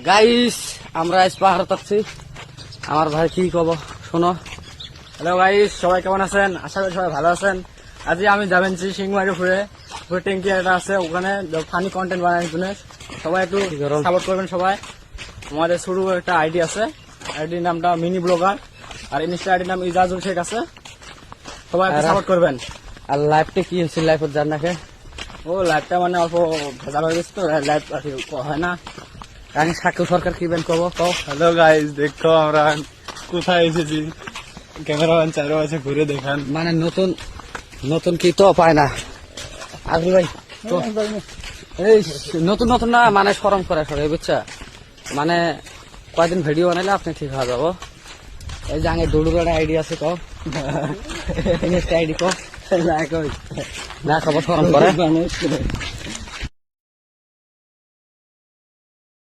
Guys আমরা আজ পাহাড় যাচ্ছি। আমার ভাই কি কব শোনো। হ্যালো গাইস, সবাই কেমন আছেন? আশা করি সবাই ভালো আছেন। আজ আমি যাবেনছি সিংমারি ঘুরে ট্যাঙ্কি একটা আছে, ওখানে ফানি কন্টেন্ট বানানোর জন্য সবাই একটু সাপোর্ট করবেন। সবাই আমাদের শুরু একটা আইডি আছে, আইডির নামটা মিনি ব্লগার, আর ইনস্টা আইডির নাম ইজাজুল শেখ আছে। সবাই একটু সাপোর্ট করবেন। আর লাইভটা কি হচ্ছে, লাইভের জান নাকি ও লাইভটা মানে অল্প ভেজাল হয়ে গেছে তো, লাইভ হয় না। আমি সাকিব সরকার কি বেন করবো তো। হ্যালো গাইস, দেখো আমরা কোথায় এসেছি। ক্যামেরাম্যান চারপাশে ঘুরে দেখান। মানে নতুন নতুন কি তো পায় না আজকে ভাই তো। এই নতুন নতুন না মানে সরম করে সরে বুঝছা, মানে কয়দিন ভিডিও বানাইলে আপনি ঠিক হয়ে যাবো। এই যে আগে ডুডুর একটা আইডি আছে তো, আইডি তো না খবর সরম করে